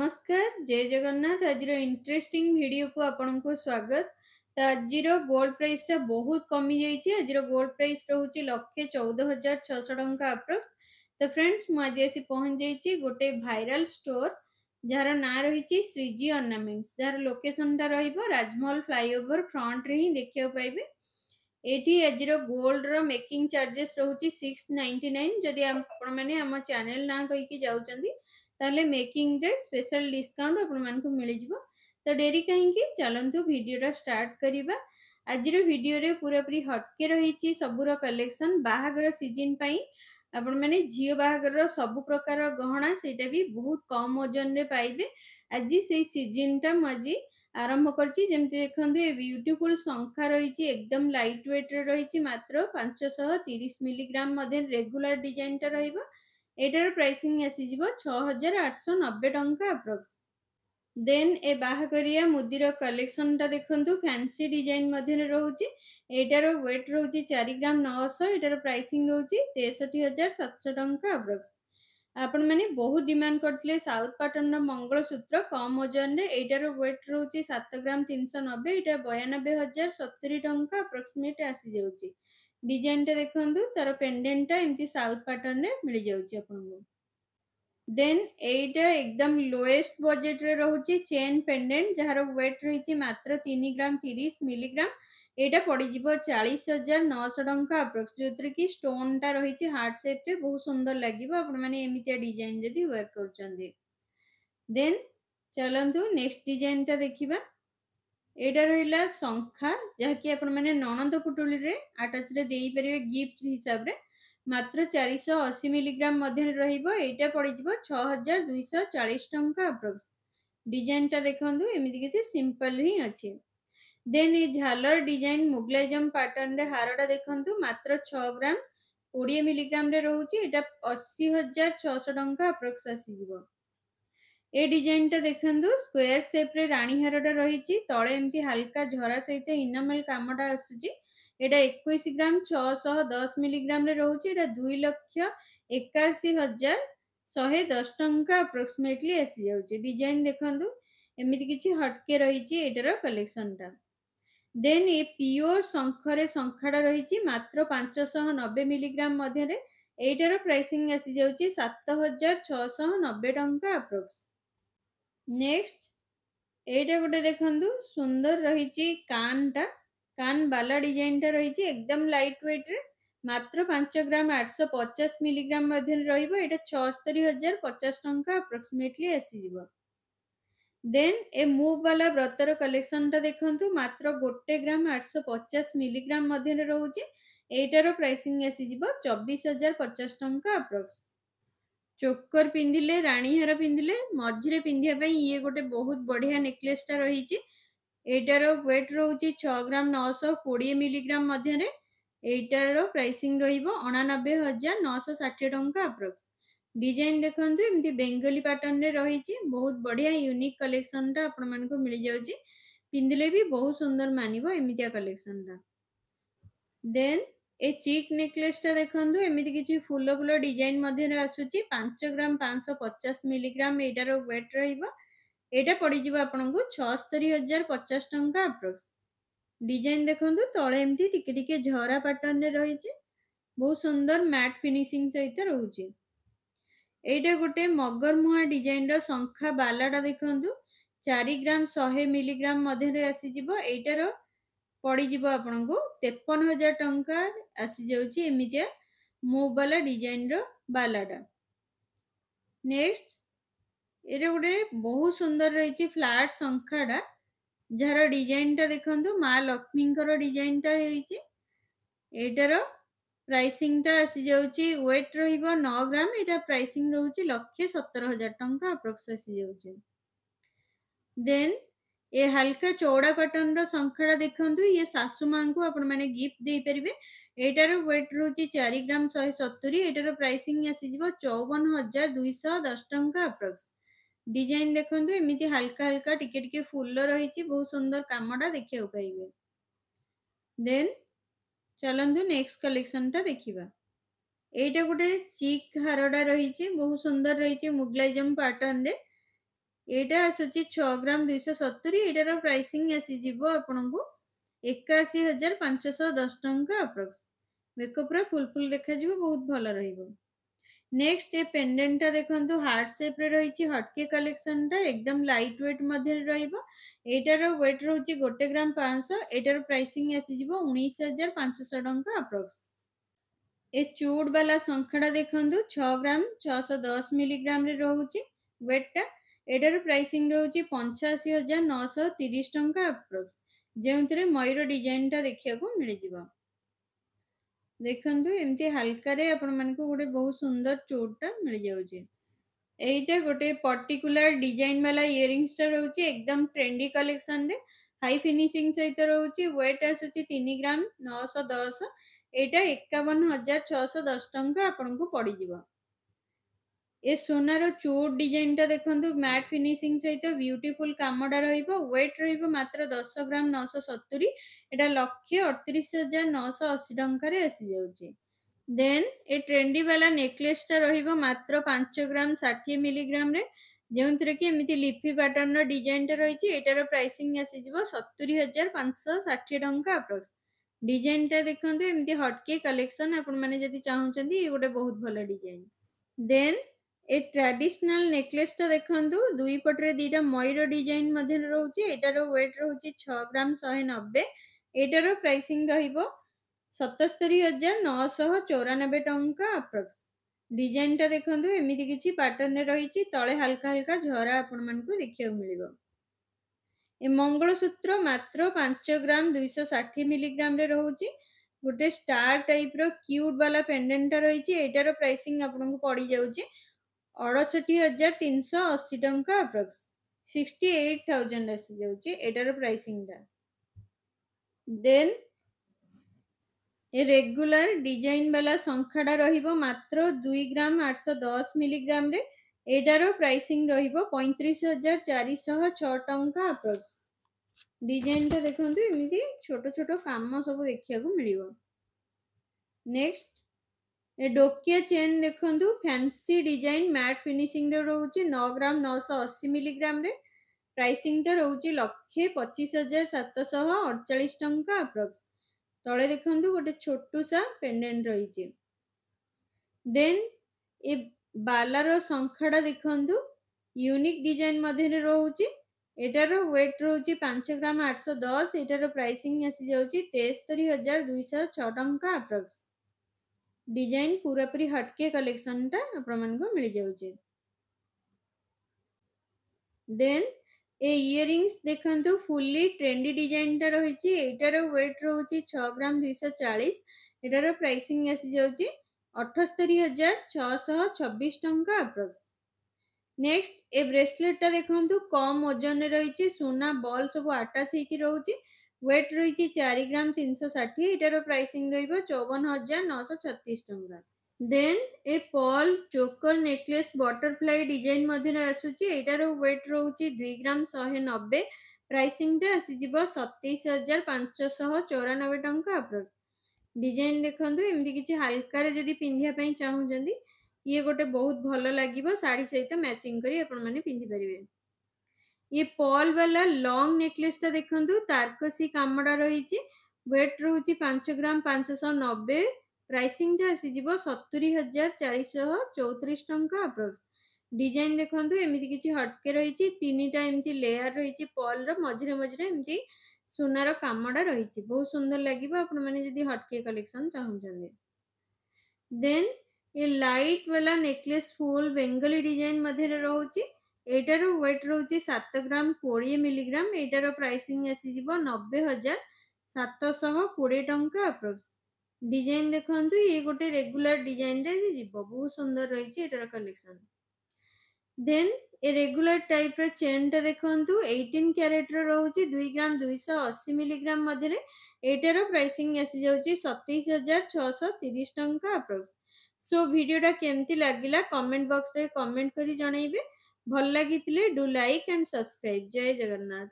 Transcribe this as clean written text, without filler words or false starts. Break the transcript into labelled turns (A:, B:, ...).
A: नमस्कार जय जगन्नाथ आज इंटरेस्टिंग वीडियो को आपन को स्वागत। तो आज गोल्ड प्राइस टा बहुत कमी जाइए। आज गोल्ड प्राइस रोचे 1,14,600 टंका अप्रोक्स। तो फ्रेंड्स मुझे आसी पहुंच जाइए गोटे भाइराल स्टोर जार ना रही श्रीजी ऑर्नामेंट्स जार लोकेशन टा राजमहल फ्लाईओवर फ्रंट रे ही देखा पाइबे। एठी आज गोल्ड रो मेकिंग चार्जेस रोचे 699। जदि आपण माने हम चैनल ना कहि कि जाउचंदी ताले मेकिंग रे स्पेशल डिस्काउंट आपण मान को मिल जिवो। तो डेरी कहीं चलतु वीडियो स्टार्ट करिबा। आज वीडियो रे पूरा पूरी हटके रही सबूर कलेक्शन बाहागर सीजन पाई आपण माने झियो बाहागर सब प्रकार गहना सेटा भी बहुत कम ओजन रे पाइबे। आज से सीजन टा मजी आरंभ करछि जेमति देखंदु ए ब्यूटीफुल शंखा रही एकदम लाइट वेट रे रही मात्र 530 मिलीग्राम मध्य रेगुलर डिजाइन टा रहिबो। एटार प्राइसिंग आसी जिवो 6,890 टंका अप्रोक्स। देन ए बाहाकरिया मुदीर कलेक्शन टा देखंतु फैंसी डिजाइन मध्य रहउची। एटार वेट रहउची 4 ग्राम 900। एटार प्राइसिंग रहउची 63,700 टंका अप्रोक्स। आपण माने बहुत डिमांड करथिले साउथ पैटर्न मंगलसूत्र कम ओजन रे। एटार वेट रहउची 7 ग्राम 390। एटा 92,070 टंका अप्रोक्सीमेट आसी जाउची। डिजाइन टा देखंतु तार पेंडेंट टा एमती साउथ पैटर्न रे मिल जाउची आपन को। देन एटा एकदम लोएस्ट बजेट रे रहउची चेन पेंडेंट जार वेट रही मात्र 3 ग्राम 30 मिलीग्राम। एटा पड़ी जिवो 40,900 टंका अप्रोक्स। जोत्र की स्टोन टा रही हार्ट शेप रे बहुत सुंदर लागिवो आपण माने एमितिया डिजाइन जदी वेयर करचंदी। देन चलंतु नेक्स्ट डिजाइन टा देखिबा। एटा रहिला शंखा जहा कि आपण माने ननंद पुटुली रे अटैच रे देई परिवे गिफ्ट हिसाब रे मात्र 480 मिलीग्राम मध्य रहिबो। एटा पड़ी जिवो 6,240 टंका अप्रोक्स। डिजाइन टा देखंदु एमिति केते सिंपल ही अछि। देन ए झालर डिजाइन मुगलाइजम पैटर्न रे हारडा देखंतु मात्र 6 ग्राम 20 मिलीग्राम रे रहउची। एटा 80,600 टंका अप्रोक्स आसी जिवो। ए डिजाइन टा देखंदु स्क्वायर शेप रे रानी हारडा रहिची तळे एमती हल्का झरा सहित इनामल कामडा आसुची। एटा 21 ग्राम 610 मिलीग्राम रे रहउची। एटा 2,81,110 टंका अप्रोक्सीमेटली आसी जाउची। डिजाइन देखंदु एमिति किछि हटके रहिची एटार कलेक्शन टा। देन ए प्योर शंखरे शंखाड़ा रही मात्र 590 मिलीग्राम मध्य रे। एटार प्राइसिंग आसी जाउची 7,690 टंका अप्रोक्स। नेक्स्ट एटा गोटे देखंदु सुंदर रही कान टा कान बाला डिजाइन टा रही एकदम लाइट वेट रे मात्र 5 ग्राम 850 मिलीग्राम मध्य रहिबो। एटा 74,050 टंका अप्रोक्सीमेटली आसी जिवो। देन ए मूव वाला व्रतर कलेक्शन टा देखंतु मात्र 1 ग्राम 850 मिलीग्राम मध्य रहउची। एटार प्राइसिंग आसी जिवो 24,050 टंका अप्रोक्स। चोकर पिंधिले रानी हार पिंधिले मझिरे पिंधिया पई ये गोटे बहुत बढ़िया नेकलेस टा रही। एटार वेट रहउची 6 ग्राम 920 मिलीग्राम मध्य रे। एटार प्राइसिंग रहिबो 89,960 टंका अप्रोक्स। डिजाइन देखंतु एमती बेंगली पैटर्न रे रही बहुत बढ़िया यूनिक कलेक्शन टा आपण मान को मिल जाउची। पिंधिले भी बहुत सुंदर मानिबो एमितिया कलेक्शन टा। देन ए चिक नेकलेस टा देखंतु एमिति किछि फूलो फूलो डिजाइन मध्य रे आसुची 5 ग्राम 550 मिलीग्राम एटार वेट रहिबो। एटा पड़ी जिवो आपन को 76,050 टंका अप्रोक्स। डिजाइन देखंतु तळे एमती टिके टिके झरा पैटर्न रे रही बहुत सुंदर मैट फिनिशिंग सहित रहउची। एटा गोटे मगरमुहा डिजाइन रो शंखा बालाटा देखंतु 4 ग्राम 100 मिलीग्राम मध्य रे आसी जिवो। एटार पड़ी जिवो आपन को 53,000 टंका आसी जाउची एमितिया मूव वाला डिजाइन रो बालाटा। नेक्स्ट एटा गोटे बहुत सुंदर रही फ्लैट शंखाटा जार डिजाइन टा देखंतु माँ लक्ष्मी डिजाइन टा हेइची। एटार प्राइसिंग टा आसी जाउची वेट रहिबो 9 ग्राम। एटा प्राइसिंग रहउची 1,70,000 टंका अप्रोक्स आसी जाउची। देन ए हल्का चौड़ा पैटर्न रो शंखाड़ा देखंतु ये सासु मां को आपण माने गिफ्ट दे परिबे। एटार वेट रहउची 4 ग्राम 170। एटार प्राइसिंग आसी जिवो 54,210 टंका अप्रोक्स। डिजाइन देखंतु एमिति हल्का हल्का टिके टिके फूल रही बहुत सुंदर कामडा देखियो पाइबे। देन चलंतु नेक्स्ट कलेक्शन टा देखिबा। एटा गोटे चिक हारडा रही बहुत सुंदर रही मुगलाइजम पैटर्न रे। एटा आसुची 6 ग्राम 270 एटार प्राइसिंग आसी जीवो आपनकु 81,510 टंका अप्रोक्स। बेको पूरा फुल देखा जीवो बहुत भलो रहिबो। नेक्स्ट ए पेंडेंट टा देखंतु हार्ट शेप रे रहिची हटके कलेक्शन टा एकदम लाइट वेट मध्ये रहिबो। एटार वेट रहउची 1 ग्राम 500 एटार प्राइसिंग आसी जीवो 19,500 टंका अप्रोक्स। ए चूड़ वाला संखड़ा देखंतु 6 ग्राम 610 मिलीग्राम रे रहउची वेट टा एटार प्राइसिंग रहउची 85,930 टंका अप्रोक्स जेउंतरे मयूर डिजाइन टा देखिया को मिल जिवो। देखंतु एमती हल्का रे आपण मानको गोटे बहुत सुंदर चूड़टा मिल जाउची। एइटा गोटे पर्टिकुलर डिजाइन वाला इयरिंग्स टा रहउची एकदम ट्रेंडी कलेक्शन रे हाई फिनिशिंग सहित रहउची। वेट आसुची 3 ग्राम 910 एटा 51,610 टंका आपनको पड़ी जिवो। ए सोनार चूड़ डिजाइन टा देखंतु मैट फिनिशिंग सहित ब्यूटीफुल कामडा रहिबो। वेट रहिबो मात्र 10 ग्राम 970 एटा 1,38,980 टंका रे आसी जाउची। देन ए ट्रेंडी वाला नेकलेस टा रहिबो मात्र 5 ग्राम 60 मिलीग्राम रे जेउंतरे कि एमिति लिफी पैटर्न रो डिजाइन टा रहिची एटार प्राइसिंग आसी जिवो 70,560 टंका अप्रोक्स। डिजाइन टा देखंतु एमिति हटके कलेक्शन आपण माने जदि चाहुचंदी ए गोटे बहुत भलो डिजाइन। देन ए ट्रेडिशनल नेकलेस टा देखंतु दुई पटरे दीटा मयूर डिजाइन मध्ये रहउची एटार वेट रहउची 6 ग्राम 190 एटार प्राइसिंग रहिबो 77,994 टंका अप्रोक्स। डिजाइन टा देखंतु एमिति किछि पैटर्न रे रहिची तळे हल्का हल्का झरा आपण मानकु देखियो मिलिबो। ए मंगलसूत्र मात्र 5 ग्राम 260 मिलीग्राम रे रहउची गोटे स्टार टाइप रो क्यूट वाला पेंडेंट रहिची एटार प्राइसिंग आपनको पड़ी जाउची 68,380 टंका अप्रोक्स 68,000 आसी जाउची एटार प्राइसिंग टा। देन ए रेगुलर डिजाइन वाला संखाड़ा रहिबो मात्र 2 ग्राम 810 मिलीग्राम रे एटार प्राइसिंग रहिबो 35,406 टंका अप्रोक्स। डिजाइन टा देखंतु एमिति छोटो छोटो काम सब देखिया को मिलिबो। नेक्स्ट ए डोकिया चेन देखंतु फैंसी डिजाइन मैट फिनिशिंग रे रहउची 9 ग्राम 980 मिलीग्राम रे प्राइसिंग टा रहउची 1,25,748 टंका अप्रोक्स। तळे देखंतु गोटे छोटू सा पेंडेंट रहिची। देन ए बालारो संखाड़ा देखंतु यूनिक डिजाइन मध्ये रहउची एटार वेट रहउची 5 ग्राम 810 एटार प्राइसिंग आसी जाउची 73,206 टंका अप्रोक्स। डिजाइन पूरा पूरी हटके कलेक्शन टा आपण मानको मिल जाउची। देन ए इयरिंग्स देखंतु फुल्ली ट्रेंडी डिजाइन टा रहिची एटार वेट रहउची 6 ग्राम 240 एटार प्राइसिंग आसी जाउची 78,626 टंका अप्रोक्स। नेक्स्ट ए ब्रेसलेट टा देखंतु कम ओजन रे रहिची सोना बॉल सब अटैच हेकी रहउची वेट रहिची 4 ग्राम 360 एटार प्राइसिंग रहिबो 54,936 टंका। Then a pearl choker necklace butterfly design मध्ये आसुची एटार वेट रहउची 2 ग्राम 190 प्राइसिंग टा आसी जिवो 27,594 टंका अप्रोक्स। डिजाइन देखंतु एमिति किछि हल्का रे जदि पिंधिया पई चाहुचंदी ये गोटे बहुत भलो लागिबो साड़ी सहित मैचिंग करी आपण माने पिंधि परिबे। ये पर्ल वाला लॉन्ग नेकलेस टा देखंतु तारकसी कामडा रहिची वेट रहउची 5 ग्राम 590 प्राइसिंग टा आसी जिवो 70,434 टंका अप्रोक्स। डिजाइन देखंतु एमिति किछि हटके रहिची तीनीटा एमिति लेयर रहिची पर्ल रो मझरे मझरे एमिति सोनार कामडा रहिची बहुत सुंदर लागिबो आपण माने जदि हटके कलेक्शन चाहुचंदी। देन ये लाइट वाला नेकलेस फुल बेंगली डिजाइन मध्ये रहउची एटार वेट रहउची 7 ग्राम 20 मिलीग्राम एटार प्राइसिंग आसी जिवो 90,720 टंका अप्रोक्स। डिजाइन देखंतु ये गोटे रेगुलर डिजाइन रे जिवो बहुत सुंदर रहिची एटार collection. Then a regular type row chain टा देखंतु 18 कैरेट रो रहउची 2 ग्राम 280 मिलीग्राम मध्ये एटार प्राइसिंग आसी जाउची 27,630 टंका अप्रोक्स। सो वीडियोटा केमती लागिला कमेंट बॉक्स रे कमेंट करी जणाइबे। भल लागितिले डू लाइक एंड सब्सक्राइब। जय जगन्नाथ।